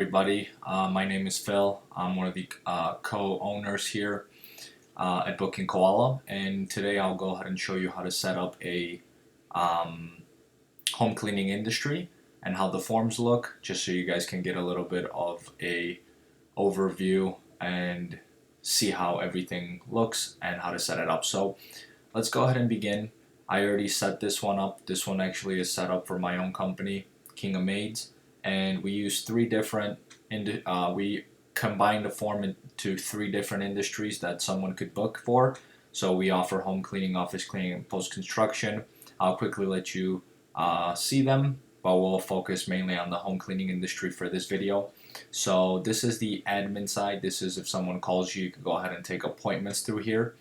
Everybody. My name is Phil. I'm one of the co-owners here at BookingKoala, and today I'll go ahead and show you how to set up a um, home cleaning industry and how the forms look, just so you guys can get a little bit of a overview and see how everything looks and how to set it up. So let's go ahead and begin. I already set this one up. This one actually is set up for my own company, King of Maids, and we use three different. We combine the form into three different industries that someone could book for. So we offer home cleaning, office cleaning, and post construction. I'll quickly let you see them, but we'll focus mainly on the home cleaning industry for this video. So this is the admin side. This is if someone calls you, you can go ahead and take appointments through here.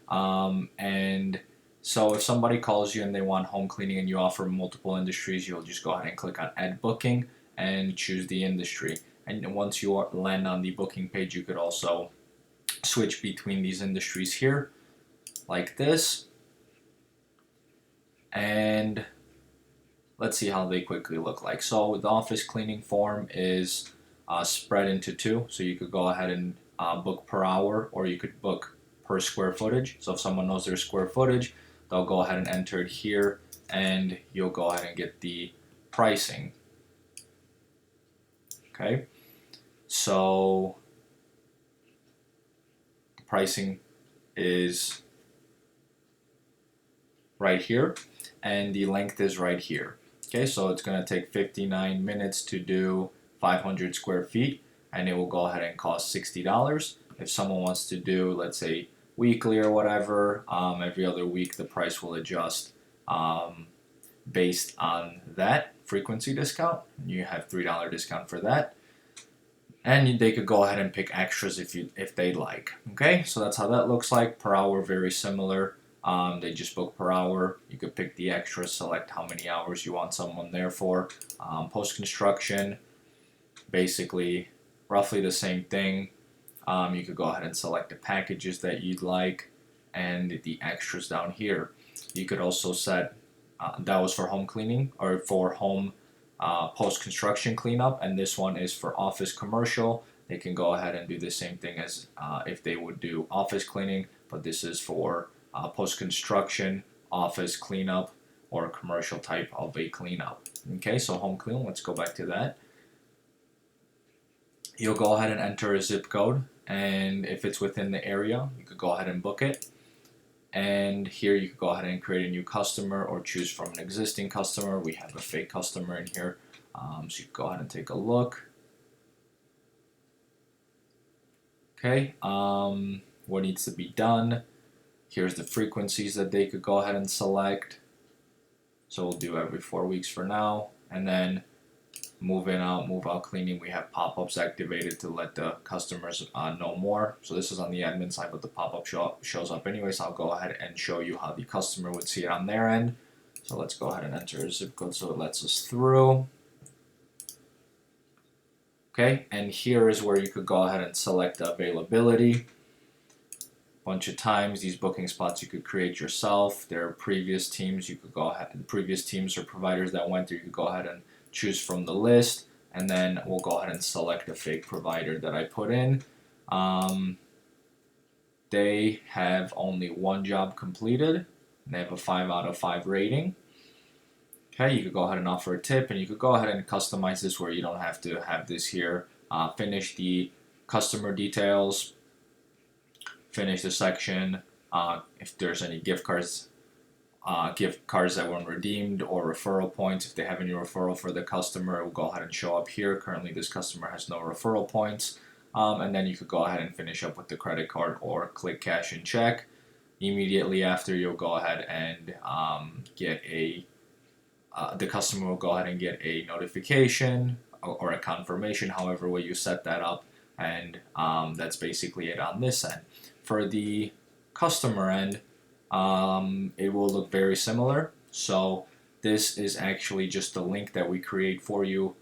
And so if somebody calls you and they want home cleaning and you offer multiple industries, you'll just go ahead and click on add booking and choose the industry. And once you land on the booking page, you could also switch between these industries here like this. And let's see how they quickly look like. So the office cleaning form is spread into two. So you could go ahead and book per hour, or you could book per square footage. So if someone knows their square footage, they'll go ahead and enter it here, and you'll go ahead and get the pricing. Okay, so the pricing is right here, and the length is right here. Okay, so it's going to take 59 minutes to do 500 square feet, and it will go ahead and cost $60. If someone wants to do, let's say, weekly or whatever, every other week, the price will adjust based on that frequency discount. You have $3 discount for that, and they could go ahead and pick extras if they'd like. Okay, so that's how that looks like. Per hour, very similar. They just book per hour. You could pick the extras, select how many hours you want someone there for. Post construction, basically roughly the same thing. You could go ahead and select the packages that you'd like and the extras down here. You could also set, that was for home cleaning or for home post-construction cleanup, and this one is for office commercial. They can go ahead and do the same thing as if they would do office cleaning, but this is for post-construction, office cleanup, or a commercial type of a cleanup. Okay, so home clean, let's go back to that. You'll go ahead and enter a zip code, and if it's within the area, you could go ahead and book it. And here you could go ahead and create a new customer or choose from an existing customer. We have a fake customer in here, so you can go ahead and take a look. Okay, what needs to be done? Here's the frequencies that they could go ahead and select. So we'll do every 4 weeks for now, and then move in out, move out cleaning. We have pop-ups activated to let the customers know more. So this is on the admin side, but the pop-up shows up anyway. So I'll go ahead and show you how the customer would see it on their end. So let's go ahead and enter a zip code so it lets us through. Okay, and here is where you could go ahead and select the availability. Bunch of times these booking spots you could create yourself. There are previous teams you could go ahead, previous teams or providers that went through, you could go ahead and choose from the list, and then we'll go ahead and select a fake provider that I put in. They have only one job completed, and they have a 5 out of 5 rating. Okay, you could go ahead and offer a tip, and you could go ahead and customize this where you don't have to have this here. Finish the customer details, finish the section, if there's any gift cards that weren't redeemed, or referral points. If they have any referral for the customer, it will go ahead and show up here. Currently this customer has no referral points, and then you could go ahead and finish up with the credit card or click cash and check. Immediately after, you'll go ahead and get the customer will go ahead and get a notification or a confirmation, however way you set that up, and that's basically it on this end. For the customer end, it will look very similar. So this is actually just the link that we create for you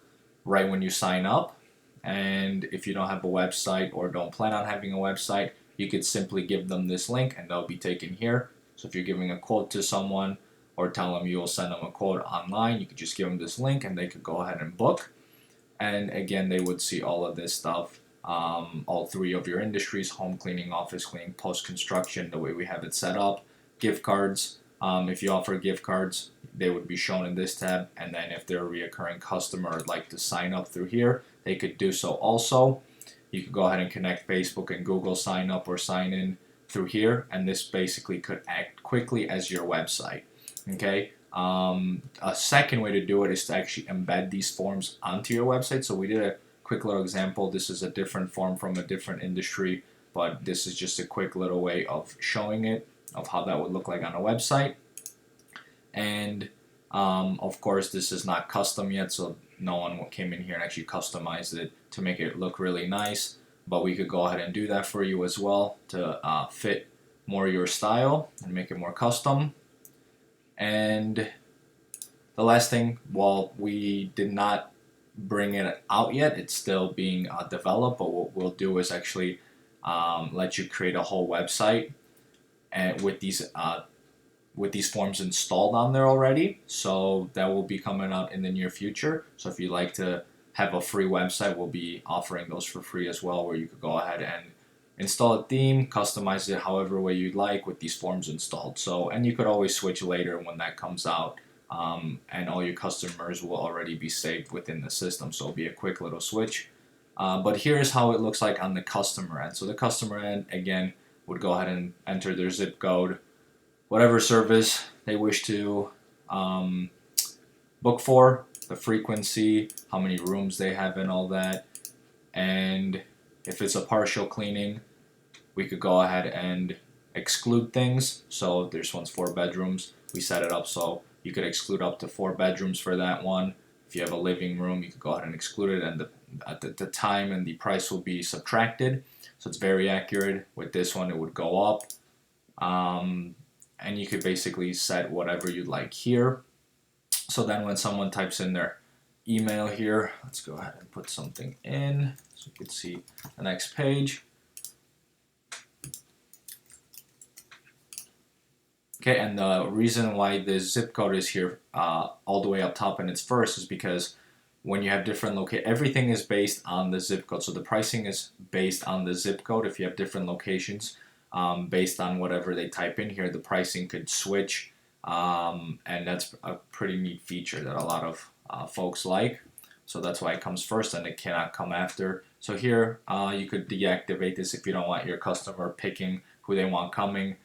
right when you sign up. And if you don't have a website or don't plan on having a website, you could simply give them this link and they'll be taken here. So if you're giving a quote to someone or tell them you will send them a quote online, you could just give them this link and they could go ahead and book. And again, they would see all of this stuff, all three of your industries: home cleaning, office cleaning, post construction, the way we have it set up. Gift cards, if you offer gift cards, they would be shown in this tab. And then if they're a reoccurring customer would like to sign up through here, they could do so also. You could go ahead and connect Facebook and Google sign up or sign in through here, and this basically could act quickly as your website. Okay. A second way to do it is to actually embed these forms onto your website. So we did a quick little example. This is a different form from a different industry, but this is just a quick little way of showing it, of how that would look like on a website. And of course, this is not custom yet, so no one came in here and actually customized it to make it look really nice. But we could go ahead and do that for you as well to fit more your style and make it more custom. And the last thing, well, we did not bring it out yet. It's still being developed, but what we'll do is actually let you create a whole website and with these forms installed on there already. So that will be coming out in the near future. So if you'd like to have a free website, we'll be offering those for free as well, where you could go ahead and install a theme, customize it however way you'd like with these forms installed. So, and you could always switch later when that comes out, and all your customers will already be saved within the system. So it'll be a quick little switch. But here's how it looks like on the customer end. So the customer end, again, would go ahead and enter their zip code, whatever service they wish to book for, the frequency, how many rooms they have and all that. And if it's a partial cleaning, we could go ahead and exclude things. So if this one's 4 bedrooms, we set it up so you could exclude up to 4 bedrooms for that one. If you have a living room, you could go ahead and exclude it, and the time and the price will be subtracted. So it's very accurate. With this one, it would go up. And you could basically set whatever you'd like here. So then when someone types in their email here, let's go ahead and put something in so you can see the next page. Okay, and the reason why the zip code is here all the way up top and it's first is because when you have different everything is based on the zip code. So the pricing is based on the zip code. If you have different locations, based on whatever they type in here, the pricing could switch, and that's a pretty neat feature that a lot of folks like. So that's why it comes first and it cannot come after. So here you could deactivate this if you don't want your customer picking who they want coming.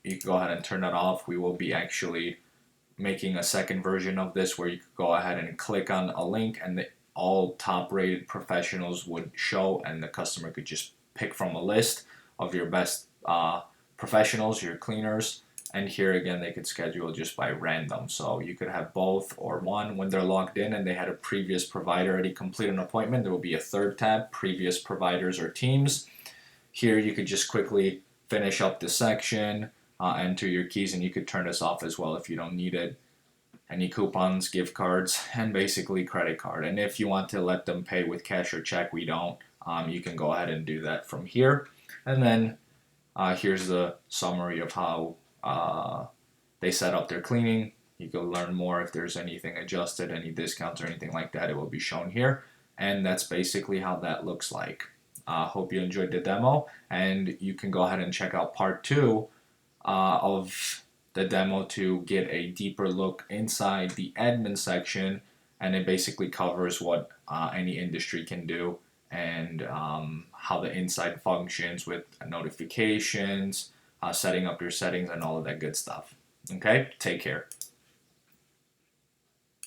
You can go ahead and turn that off. We will be actually making a second version of this where you could go ahead and click on a link and all top rated professionals would show, and the customer could just pick from a list of your best professionals, your cleaners. And here again, they could schedule just by random. So you could have both or one. When they're logged in and they had a previous provider already complete an appointment, there will be a third tab, previous providers or teams. Here you could just quickly finish up the section, enter your keys, and you could turn this off as well if you don't need it. Any coupons, gift cards, and basically credit card. And if you want to let them pay with cash or check, we don't. You can go ahead and do that from here. And then here's the summary of how they set up their cleaning. You can learn more if there's anything adjusted, any discounts or anything like that. It will be shown here. And that's basically how that looks like. Hope you enjoyed the demo, and you can go ahead and check out part 2 of the demo to get a deeper look inside the admin section, and it basically covers what any industry can do and how the inside functions with notifications, setting up your settings, and all of that good stuff. Okay, take care.